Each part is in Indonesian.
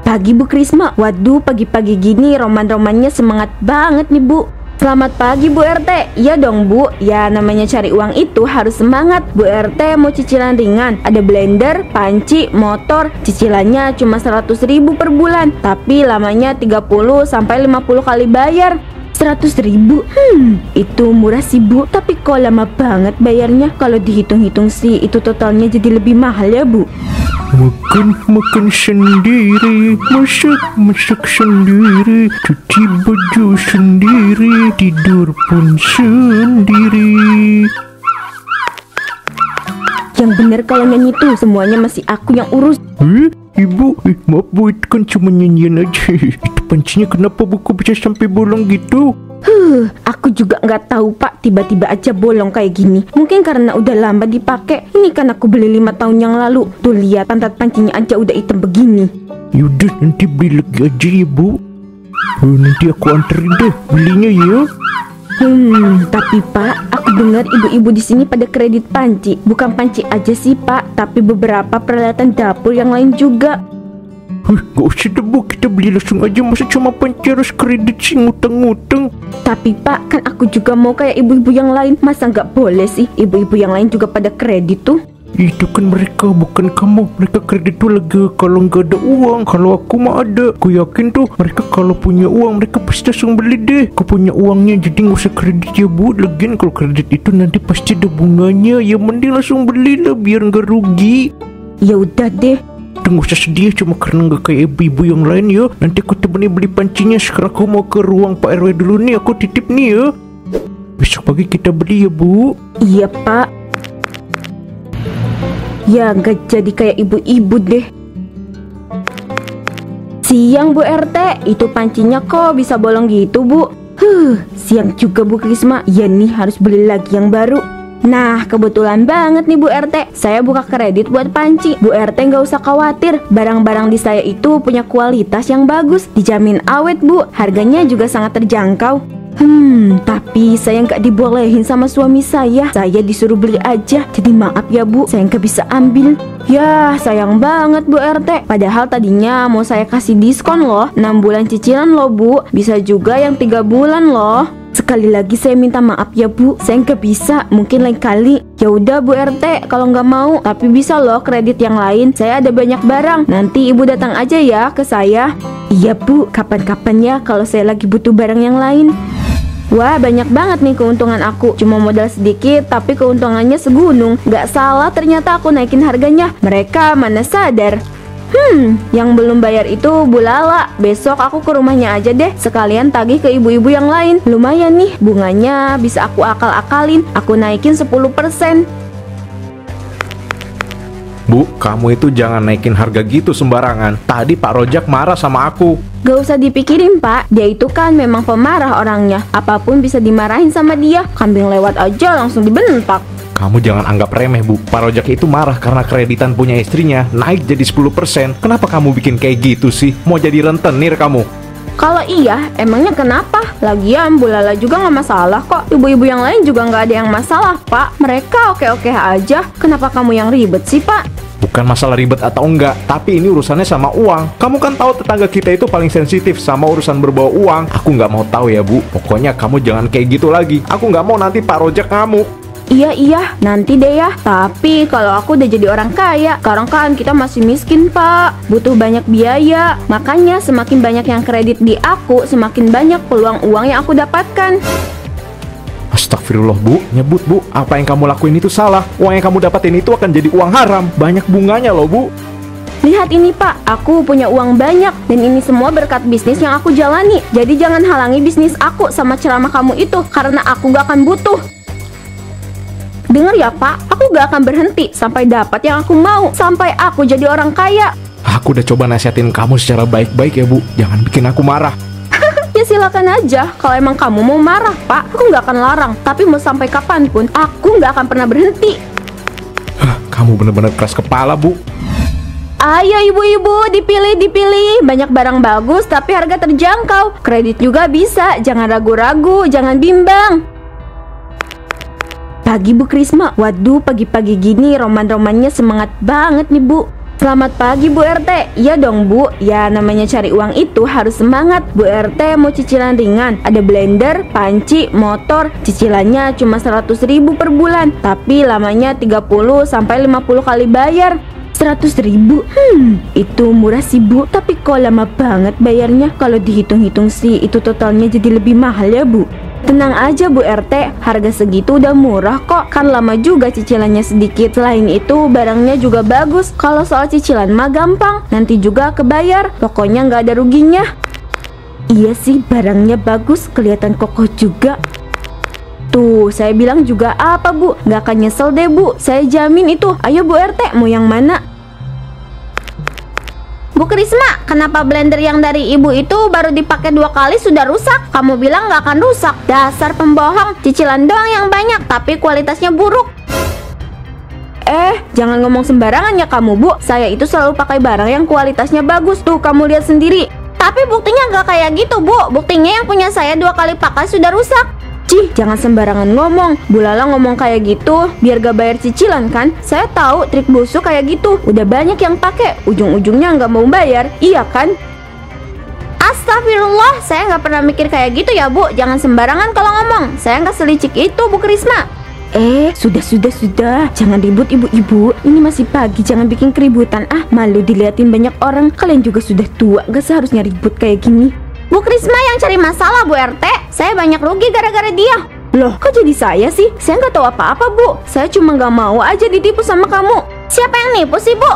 Pagi Bu Krisma. Waduh, pagi-pagi gini roman-romannya semangat banget nih Bu. Selamat pagi Bu RT. Iya dong Bu, ya namanya cari uang itu harus semangat. Bu RT mau cicilan ringan, ada blender, panci, motor. Cicilannya cuma 100.000 per bulan, tapi lamanya 30 sampai 50 kali bayar. 100.000? Itu murah sih Bu, tapi kok lama banget bayarnya. Kalau dihitung-hitung sih itu totalnya jadi lebih mahal ya Bu. Makan sendiri, masak sendiri, cuci baju sendiri, tidur pun sendiri. Yang bener kalau nyanyi tuh semuanya masih aku yang urus. Ibu, maaf Bu, itu kan cuma nyanyian aja. Itu pancinya kenapa Bu kok bisa sampai bolong gitu? Aku juga nggak tahu Pak, tiba-tiba aja bolong kayak gini. Mungkin karena udah lama dipakai. Ini kan aku beli 5 tahun yang lalu. Tuh lihat, pantat pancinya aja udah hitam begini. Yaudah, nanti beli lagi aja ya Bu. Nanti aku anterin deh belinya ya. Tapi Pak, aku dengar ibu-ibu di sini pada kredit panci. Bukan panci aja sih Pak, tapi beberapa peralatan dapur yang lain juga. Gak usah deh Bu, kita beli langsung aja. Masa cuma panci harus kredit sih, ngutang-ngutang. Tapi Pak, kan aku juga mau kayak ibu-ibu yang lain. Masa nggak boleh sih ibu-ibu yang lain juga pada kredit tuh? Itu kan mereka, bukan kamu. Mereka kredit tuh lagi kalau nggak ada uang. Kalau aku mah ada. Aku yakin tuh mereka kalau punya uang mereka pasti langsung beli deh. Aku punya uangnya, jadi nggak usah kredit ya Bu. Lagian kalau kredit itu nanti pasti ada bunganya. Ya mending langsung beli lah biar nggak rugi. Ya udah deh. Tunggu usah sedih cuma karena nggak kayak ibu-ibu yang lain ya. Nanti aku temenin beli pancinya. Sekarang aku mau ke ruang Pak RW dulu nih. Aku titip nih ya. Besok pagi kita beli ya Bu. Iya Pak. Ya nggak jadi kayak ibu-ibu deh. Siang Bu RT, itu pancinya kok bisa bolong gitu Bu? Siang juga Bu Krisma. Ya nih harus beli lagi yang baru. Nah kebetulan banget nih Bu RT, saya buka kredit buat panci. Bu RT nggak usah khawatir, barang-barang di saya itu punya kualitas yang bagus, dijamin awet Bu. Harganya juga sangat terjangkau. Tapi saya nggak dibolehin sama suami saya. Saya disuruh beli aja. Jadi maaf ya Bu, saya nggak bisa ambil. Ya sayang banget Bu RT. Padahal tadinya mau saya kasih diskon loh, 6 bulan cicilan loh Bu. Bisa juga yang 3 bulan loh. Sekali lagi saya minta maaf ya Bu, saya nggak bisa, mungkin lain kali. Ya udah Bu RT, kalau nggak mau, tapi bisa loh kredit yang lain. Saya ada banyak barang. Nanti Ibu datang aja ya ke saya. Iya Bu, kapan-kapan ya kalau saya lagi butuh barang yang lain. Wah banyak banget nih keuntungan aku. Cuma modal sedikit tapi keuntungannya segunung. Gak salah ternyata aku naikin harganya. Mereka mana sadar. Yang belum bayar itu Bu Lala. Besok aku ke rumahnya aja deh, sekalian tagih ke ibu-ibu yang lain. Lumayan nih, bunganya bisa aku akal-akalin. Aku naikin 10%. Bu, kamu itu jangan naikin harga gitu sembarangan. Tadi Pak Rojak marah sama aku. Gak usah dipikirin Pak, dia itu kan memang pemarah orangnya. Apapun bisa dimarahin sama dia. Kambing lewat aja langsung dibentak. Kamu jangan anggap remeh Bu. Pak Rojak itu marah karena kreditan punya istrinya naik jadi 10%. Kenapa kamu bikin kayak gitu sih? Mau jadi rentenir kamu? Kalau iya, emangnya kenapa? Lagian Bu Lala juga nggak masalah kok. Ibu-ibu yang lain juga nggak ada yang masalah Pak. Mereka oke-oke aja. Kenapa kamu yang ribet sih Pak? Bukan masalah ribet atau enggak, tapi ini urusannya sama uang. Kamu kan tahu tetangga kita itu paling sensitif sama urusan berbau uang. Aku nggak mau tahu ya Bu. Pokoknya kamu jangan kayak gitu lagi. Aku nggak mau nanti Pak Rojak ngamuk. Iya, nanti deh ya. Tapi kalau aku udah jadi orang kaya, sekarang kan kita masih miskin Pak, butuh banyak biaya. Makanya semakin banyak yang kredit di aku, semakin banyak peluang uang yang aku dapatkan. Astagfirullah Bu, nyebut Bu. Apa yang kamu lakuin itu salah. Uang yang kamu dapatin itu akan jadi uang haram. Banyak bunganya loh Bu. Lihat ini Pak, aku punya uang banyak. Dan ini semua berkat bisnis yang aku jalani. Jadi jangan halangi bisnis aku sama ceramah kamu itu, karena aku gak akan butuh. Dengar ya Pak, aku gak akan berhenti sampai dapat yang aku mau, sampai aku jadi orang kaya. Aku udah coba nasihatin kamu secara baik-baik ya Bu. Jangan bikin aku marah. Ya silakan aja, kalau emang kamu mau marah Pak, aku gak akan larang. Tapi mau sampai kapanpun, aku gak akan pernah berhenti. Kamu bener-bener keras kepala Bu. Ayo ibu-ibu, dipilih. Banyak barang bagus tapi harga terjangkau. Kredit juga bisa, jangan ragu-ragu, jangan bimbang. Pagi Bu Krisma. Waduh, pagi-pagi gini roman-romannya semangat banget nih Bu. Selamat pagi Bu RT. Iya dong Bu, ya namanya cari uang itu harus semangat. Bu RT mau cicilan ringan, ada blender, panci, motor. Cicilannya cuma 100.000 per bulan, tapi lamanya 30 sampai 50 kali bayar. 100.000? Itu murah sih Bu, tapi kok lama banget bayarnya. Kalau dihitung-hitung sih itu totalnya jadi lebih mahal ya Bu. Tenang aja Bu RT, harga segitu udah murah kok. Kan lama juga cicilannya sedikit. Selain itu barangnya juga bagus. Kalau soal cicilan mah gampang, nanti juga kebayar. Pokoknya nggak ada ruginya. Iya sih, barangnya bagus, kelihatan kokoh juga. Tuh, saya bilang juga apa Bu? Nggak akan nyesel deh Bu, saya jamin itu. Ayo Bu RT, mau yang mana? Bu Krisma, kenapa blender yang dari ibu itu baru dipakai 2 kali sudah rusak? Kamu bilang nggak akan rusak. Dasar pembohong, cicilan doang yang banyak tapi kualitasnya buruk. Jangan ngomong sembarangan ya kamu Bu. Saya itu selalu pakai barang yang kualitasnya bagus. Tuh, kamu lihat sendiri. Tapi buktinya nggak kayak gitu Bu. Buktinya yang punya saya 2 kali pakai sudah rusak. Cih, jangan sembarangan ngomong. Bu Lala ngomong kayak gitu biar gak bayar cicilan kan? Saya tahu trik busuk kayak gitu. Udah banyak yang pakai, ujung-ujungnya nggak mau bayar. Iya kan? Astagfirullah, saya nggak pernah mikir kayak gitu ya Bu. Jangan sembarangan kalau ngomong. Saya nggak selicik itu Bu Krisma. Sudah. Jangan ribut ibu-ibu. Ini masih pagi, jangan bikin keributan. Malu diliatin banyak orang. Kalian juga sudah tua, gak seharusnya ribut kayak gini. Bu Krisma yang cari masalah Bu RT. Saya banyak rugi gara-gara dia. Loh, kok jadi saya sih? Saya nggak tahu apa-apa Bu. Saya cuma nggak mau aja ditipu sama kamu. Siapa yang nipu sih Bu?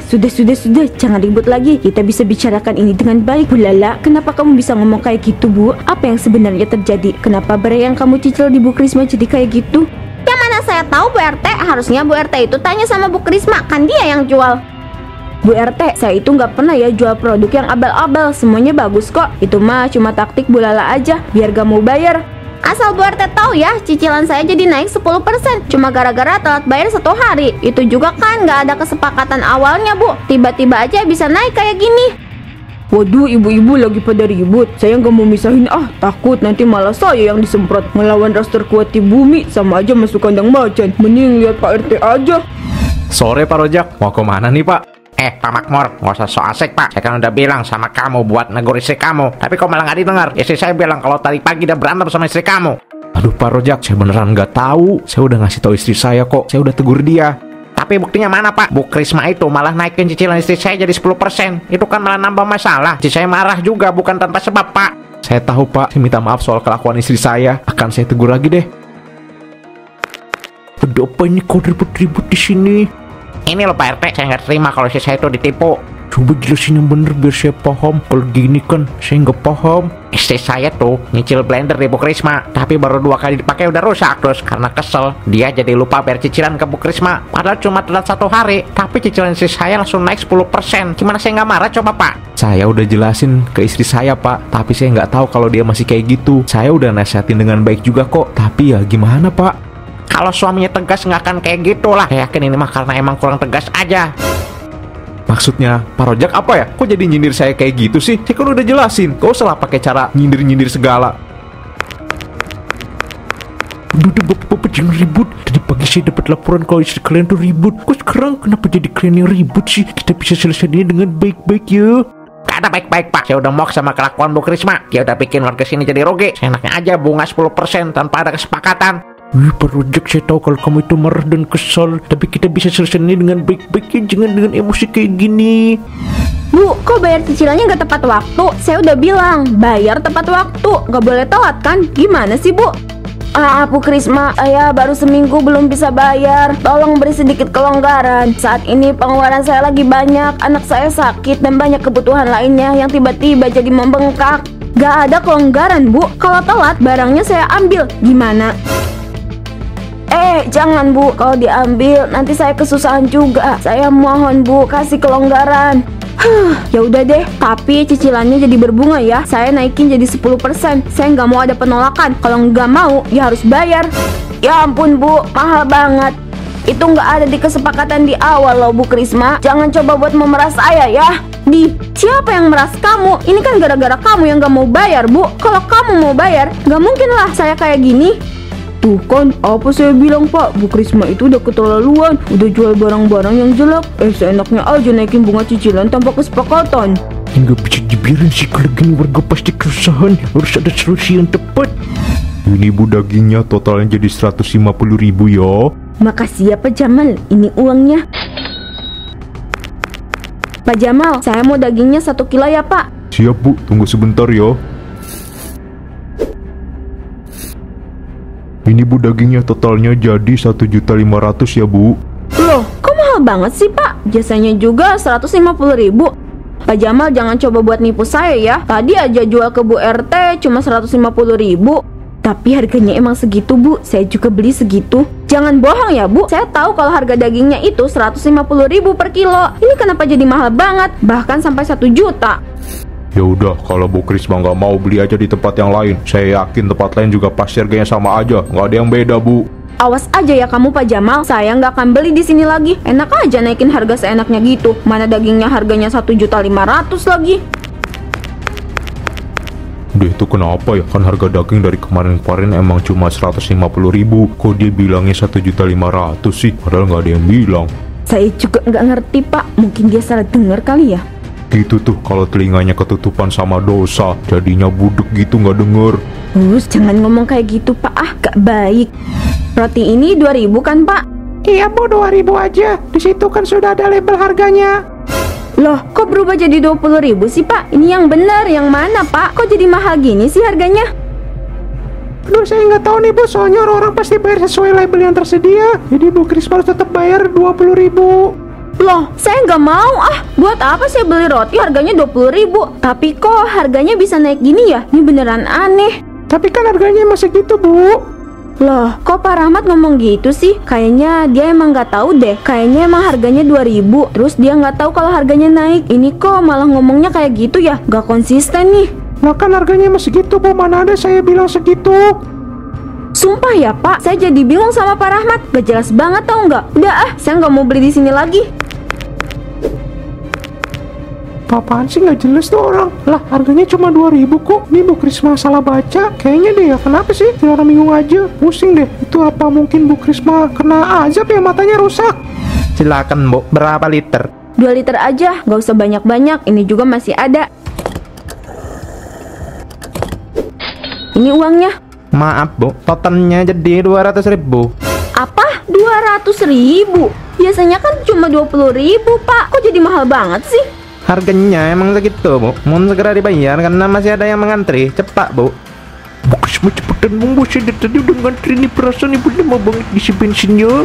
Sudah. Jangan ribut lagi. Kita bisa bicarakan ini dengan baik. Bu Lala, kenapa kamu bisa ngomong kayak gitu Bu? Apa yang sebenarnya terjadi? Kenapa barang yang kamu cicil di Bu Krisma jadi kayak gitu? Yang mana saya tahu Bu RT. Harusnya Bu RT itu tanya sama Bu Krisma. Kan dia yang jual. Bu RT, saya itu nggak pernah ya jual produk yang abal-abal. Semuanya bagus kok. Itu mah cuma taktik Bu Lala aja biar gak mau bayar. Asal Bu RT tahu ya, cicilan saya jadi naik 10%. Cuma gara-gara telat bayar 1 hari. Itu juga kan nggak ada kesepakatan awalnya Bu. Tiba-tiba aja bisa naik kayak gini. Waduh, ibu-ibu lagi pada ribut. Saya nggak mau misahin, takut nanti malah saya yang disemprot. Ngelawan ras terkuat di bumi sama aja masuk kandang macan. Mending lihat Pak RT aja. Sore Pak Rojak, mau kemana nih Pak? Pak Makmur, nggak usah so asik Pak. Saya kan udah bilang sama kamu buat negur istri kamu. Tapi kok malah nggak didengar. Istri saya bilang kalau tadi pagi udah berantem sama istri kamu. Aduh Pak Rojak, saya beneran nggak tahu. Saya udah ngasih tahu istri saya kok. Saya udah tegur dia. Tapi buktinya mana Pak? Bu Krisma itu malah naikin cicilan istri saya jadi 10%. Itu kan malah nambah masalah. Istri saya marah juga bukan tanpa sebab Pak. Saya tahu Pak. Saya minta maaf soal kelakuan istri saya. Akan saya tegur lagi deh. Ada apa ini kau ribut-ribut di sini? Ini loh Pak RT, saya nggak terima kalau istri saya itu ditipu. Coba jelasin yang bener biar saya paham. Kalau gini kan saya nggak paham. Istri saya tuh nyicil blender di Bu Krisma, tapi baru 2 kali dipakai udah rusak. Terus karena kesel, dia jadi lupa bayar cicilan ke Bu Krisma. Padahal cuma telat 1 hari, tapi cicilan istri saya langsung naik 10%. Gimana saya nggak marah coba Pak? Saya udah jelasin ke istri saya Pak, tapi saya nggak tahu kalau dia masih kayak gitu. Saya udah nasihatin dengan baik juga kok, tapi ya gimana Pak? Kalau suaminya tegas nggak akan kayak gitu lah. Saya yakin ini mah karena emang kurang tegas aja. Maksudnya Pak Rojak apa ya? Kok jadi nyindir saya kayak gitu sih? Saya kan udah jelasin. Kau salah pakai cara nyindir-nyindir segala. Udah bapak jangan ribut. Tadi pagi saya dapat laporan kalau istri kalian tuh ribut. Kok sekarang kenapa jadi kalian yang ribut sih? Kita bisa selesainya dengan baik-baik ya. Gak ada baik-baik Pak. Saya udah mock sama kelakuan Bu Krisma. Dia udah bikin warga sini jadi rugi. Seenaknya aja bunga 10% tanpa ada kesepakatan. Pak Rojak, saya tahu kalau kamu itu marah dan kesal, tapi kita bisa selesainya dengan baik-baik ya, jangan dengan emosi kayak gini. Bu, kok bayar cicilannya nggak tepat waktu? Saya udah bilang, bayar tepat waktu, nggak boleh telat kan? Gimana sih Bu? Bu Krisma, saya baru seminggu belum bisa bayar. Tolong beri sedikit kelonggaran. Saat ini pengeluaran saya lagi banyak, anak saya sakit dan banyak kebutuhan lainnya yang tiba-tiba jadi membengkak. Gak ada kelonggaran Bu. Kalau telat barangnya saya ambil. Gimana? Jangan Bu, kalau diambil nanti saya kesusahan juga. Saya mohon Bu, kasih kelonggaran. Ya udah deh, tapi cicilannya jadi berbunga ya. Saya naikin jadi 10%. Saya nggak mau ada penolakan. Kalau nggak mau, ya harus bayar. Ya ampun Bu, mahal banget. Itu nggak ada di kesepakatan di awal loh Bu Krisma. Jangan coba buat memeras saya ya. Siapa yang meras kamu? Ini kan gara-gara kamu yang nggak mau bayar Bu. Kalau kamu mau bayar, nggak mungkin lah saya kayak gini. Tuh kan, apa saya bilang Pak, Bu Krisma itu udah keterlaluan, udah jual barang-barang yang jelek. Seenaknya aja naikin bunga cicilan tanpa kesepakatan. Nggak bisa dibiarin sih, kalau gini warga pasti kesusahan. Harus ada solusi yang tepat. Ini Bu, dagingnya totalnya jadi 150.000 ya. Makasih ya Pak Jamal, ini uangnya. Pak Jamal, saya mau dagingnya 1 kilo ya Pak. Siap Bu, tunggu sebentar ya. Ini Bu, dagingnya totalnya jadi 1.500.000 ya Bu. Loh, kok mahal banget sih Pak? Jasanya juga 150.000. Pak Jamal jangan coba buat nipu saya ya. Tadi aja jual ke Bu RT cuma 150.000. Tapi harganya emang segitu Bu, saya juga beli segitu. Jangan bohong ya Bu, saya tahu kalau harga dagingnya itu 150.000 per kilo. Ini kenapa jadi mahal banget? Bahkan sampai 1 juta. Ya udah, kalau Bu Krisma nggak mau, beli aja di tempat yang lain. Saya yakin tempat lain juga pasti harganya sama aja, nggak ada yang beda Bu. Awas aja ya kamu Pak Jamal, saya nggak akan beli di sini lagi. Enak aja naikin harga seenaknya gitu. Mana dagingnya harganya 1.500.000 lagi. Deh, itu kenapa ya? Kan harga daging dari kemarin-kemarin emang cuma 150.000. Kok dia bilangnya 1.500.000 sih? Padahal nggak ada yang bilang. Saya juga nggak ngerti Pak, mungkin dia salah dengar kali ya. Gitu tuh, kalau telinganya ketutupan sama dosa, jadinya budek gitu nggak denger. Jangan ngomong kayak gitu Pak, gak baik. Roti ini 2.000 kan Pak? Iya Bu, 2.000 aja. Di situ kan sudah ada label harganya. Loh, kok berubah jadi 20.000 sih Pak? Ini yang benar, yang mana Pak? Kok jadi mahal gini sih harganya? Aduh, saya nggak tahu nih Bu, soalnya orang pasti bayar sesuai label yang tersedia. Jadi Bu Krisma harus tetap bayar 20.000. Loh, saya nggak mau Buat apa saya beli roti harganya 20.000? Tapi kok harganya bisa naik gini ya? Ini beneran aneh. Tapi kan harganya masih gitu Bu. Loh, kok Pak Rahmat ngomong gitu sih? Kayaknya dia emang nggak tahu deh. Kayaknya emang harganya 2.000. Terus dia nggak tahu kalau harganya naik. Ini kok malah ngomongnya kayak gitu ya? Nggak konsisten nih. Nah kan harganya masih gitu Bu, mana ada saya bilang segitu. Sumpah ya Pak, saya jadi bingung sama Pak Rahmat. Gak jelas banget tau nggak? Udah saya nggak mau beli di sini lagi. Apaan sih, nggak jelas tuh orang. Lah, harganya cuma 2.000 kok. Ini Bu Krisma salah baca. Kayaknya deh ya, kenapa sih? Orang bingung aja. Pusing deh. Itu apa mungkin Bu Krisma kena azab ya, matanya rusak? Silakan Bu, berapa liter? 2 liter aja, gak usah banyak-banyak. Ini juga masih ada. Ini uangnya. Maaf Bu, totalnya jadi 200.000. Apa? 200.000? Biasanya kan cuma 20.000 Pak. Kok jadi mahal banget sih? Harganya emang segitu Bu, mohon segera dibayar karena masih ada yang mengantri. Cepat Bu. Bu Krisma cepetan dong Bu, saya dari tadi udah ngantri nih, perasaan ibu lama banget isi bensinnya.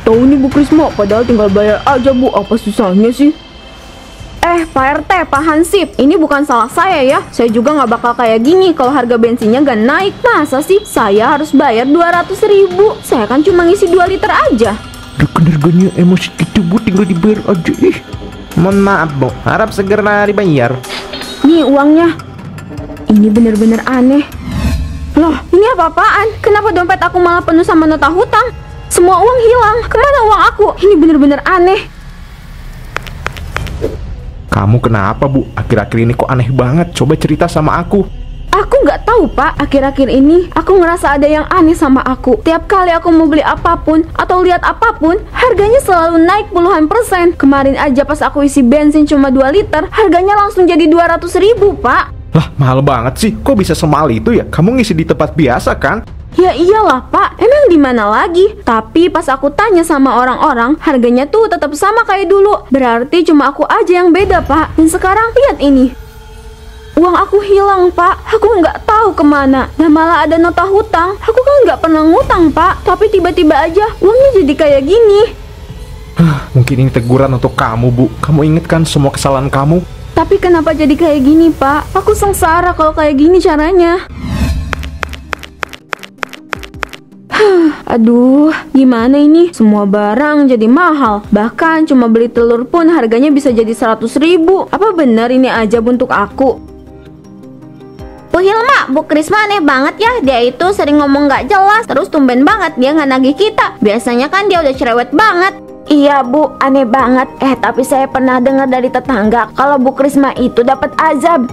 Tahu nih Bu Krisma, padahal tinggal bayar aja Bu, apa susahnya sih? Pak RT, Pak Hansip, ini bukan salah saya ya. Saya juga nggak bakal kayak gini kalau harga bensinnya nggak naik. Masa sih saya harus bayar 200.000? Saya kan cuma ngisi 2 liter aja. Udah kan harganya emang segitu Bu, tinggal dibayar aja. Mohon maaf Bu, harap segera dibayar. Nih uangnya. Ini bener-bener aneh. Loh, ini apa-apaan? Kenapa dompet aku malah penuh sama nota hutang? Semua uang hilang. Kemana uang aku? Ini bener-bener aneh. Kamu kenapa Bu? Akhir-akhir ini kok aneh banget? Coba cerita sama aku. Aku nggak tahu Pak, akhir-akhir ini aku ngerasa ada yang aneh sama aku. Tiap kali aku mau beli apapun atau lihat apapun, harganya selalu naik puluhan %. Kemarin aja pas aku isi bensin cuma 2 liter, harganya langsung jadi 200.000 Pak. Lah, mahal banget sih. Kok bisa semahal itu ya? Kamu ngisi di tempat biasa kan? Ya iyalah Pak, emang di mana lagi? Tapi pas aku tanya sama orang-orang, harganya tuh tetap sama kayak dulu. Berarti cuma aku aja yang beda Pak. Dan sekarang lihat ini. Uang aku hilang Pak, aku nggak tahu kemana. Dan malah ada nota hutang. Aku kan nggak pernah ngutang Pak, tapi tiba-tiba aja uangnya jadi kayak gini. Mungkin ini teguran untuk kamu Bu. Kamu inget kan semua kesalahan kamu? Tapi kenapa jadi kayak gini Pak? Aku sengsara kalau kayak gini caranya. Aduh, gimana ini? Semua barang jadi mahal. Bahkan cuma beli telur pun harganya bisa jadi 100.000. Apa benar ini ajaib untuk aku? Bu Hilma, Bu Krisma aneh banget ya. Dia itu sering ngomong gak jelas. Terus tumben banget dia gak nagih kita. Biasanya kan dia udah cerewet banget. Iya Bu, aneh banget. Tapi saya pernah dengar dari tetangga kalau Bu Krisma itu dapat azab.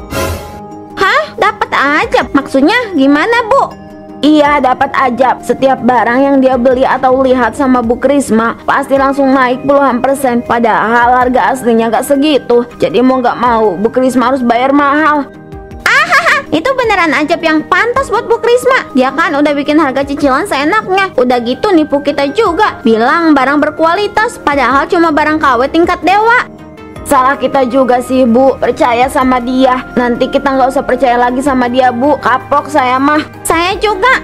Hah? Dapat azab? Maksudnya gimana Bu? Iya, dapat ajab. Setiap barang yang dia beli atau lihat sama Bu Krisma pasti langsung naik puluhan persen. Padahal harga aslinya gak segitu. Jadi mau gak mau, Bu Krisma harus bayar mahal. Itu beneran ajab yang pantas buat Bu Krisma. Dia kan udah bikin harga cicilan seenaknya. Udah gitu nipu kita juga. Bilang barang berkualitas, padahal cuma barang KW tingkat dewa. Salah kita juga sih, Bu. Percaya sama dia. Nanti kita nggak usah percaya lagi sama dia, Bu. Kapok saya mah. Saya juga.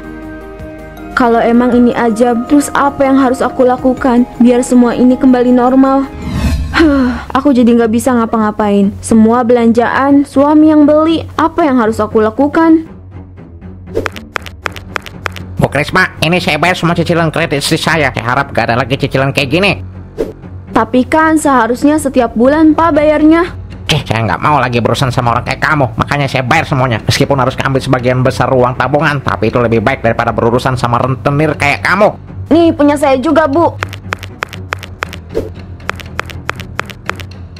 Kalau emang ini ajab, terus apa yang harus aku lakukan biar semua ini kembali normal? Aku jadi nggak bisa ngapa-ngapain. Semua belanjaan suami yang beli. Apa yang harus aku lakukan? Bu Krisma, ini saya bayar semua cicilan kredit istri saya. Saya harap gak ada lagi cicilan kayak gini. Tapi kan seharusnya setiap bulan Pak bayarnya. Saya nggak mau lagi berurusan sama orang kayak kamu. Makanya saya bayar semuanya. Meskipun harus ambil sebagian besar uang tabungan, tapi itu lebih baik daripada berurusan sama rentenir kayak kamu. Nih punya saya juga, Bu.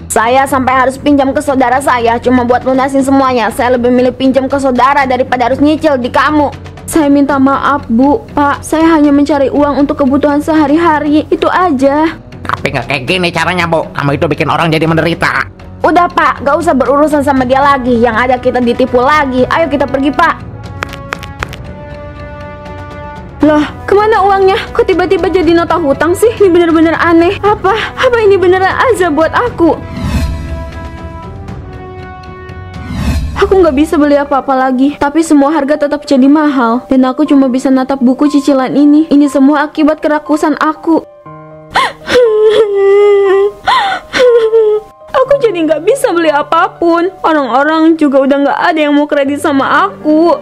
Saya sampai harus pinjam ke saudara saya cuma buat lunasin semuanya. Saya lebih milih pinjam ke saudara daripada harus nyicil di kamu. Saya minta maaf, Bu. Pak, saya hanya mencari uang untuk kebutuhan sehari-hari. Itu aja. Tapi nggak kayak gini caranya, Bu. Kamu itu bikin orang jadi menderita. Udah, Pak, gak usah berurusan sama dia lagi. Yang ada kita ditipu lagi. Ayo kita pergi, Pak. Loh, kemana uangnya? Kok tiba-tiba jadi nota hutang sih? Ini bener-bener aneh. Apa ini beneran aja buat aku? Aku nggak bisa beli apa-apa lagi. Tapi semua harga tetap jadi mahal. Dan aku cuma bisa natap buku cicilan ini. Ini semua akibat kerakusan aku. Aku jadi nggak bisa beli apapun. Orang-orang juga udah nggak ada yang mau kredit sama aku.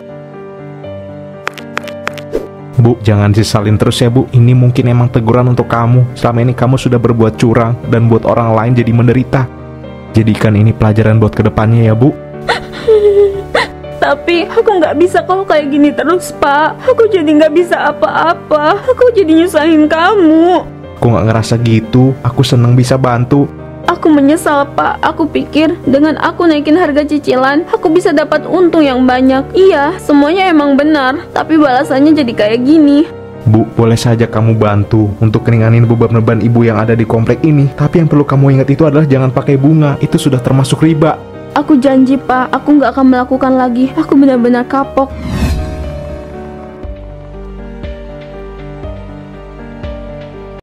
Bu, jangan disesalin terus ya, Bu. Ini mungkin emang teguran untuk kamu. Selama ini kamu sudah berbuat curang dan buat orang lain jadi menderita. Jadikan ini pelajaran buat kedepannya ya, Bu. Tapi aku nggak bisa kalau kayak gini terus, Pak. Aku jadi nggak bisa apa-apa. Aku jadi nyusahin kamu. Aku nggak ngerasa gitu. Aku seneng bisa bantu. Aku menyesal, Pak. Aku pikir dengan aku naikin harga cicilan, aku bisa dapat untung yang banyak. Iya, semuanya emang benar. Tapi balasannya jadi kayak gini. Bu, boleh saja kamu bantu untuk keringanin beban-beban ibu yang ada di komplek ini. Tapi yang perlu kamu ingat itu adalah jangan pakai bunga. Itu sudah termasuk riba. Aku janji, Pak. Aku nggak akan melakukan lagi. Aku benar-benar kapok.